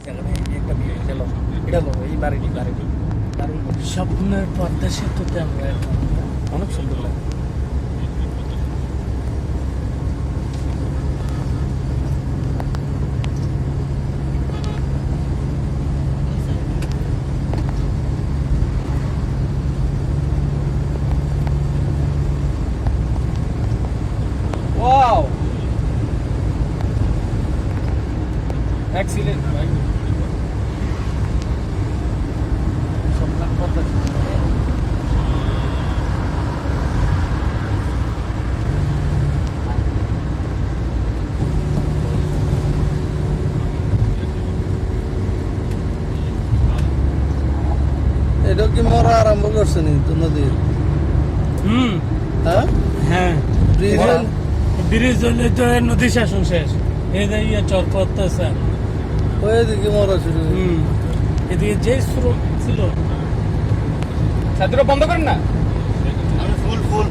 একটা বিয়ে গেল এটা লো এই বাড়িটি স্বপ্নের পদ্মা সেতুতে আমরা এখন। অনেক সুন্দর লাগে। Wow! Excellent, right? Something for the এটা কি মরা আরম্ভ করছে নি তো নদীর? হ্যাঁ হ্যাঁ ব্রিজ ব্রিজ হলে তো নদী শাসন শেষ। এই যে ইয়ে চরপথ আছে, ওই দিকে মরা শুরু হয়েছে। এদিকে যে স্রোত ছিল ছাত্র বন্ধ করেন না। ফুল ফুল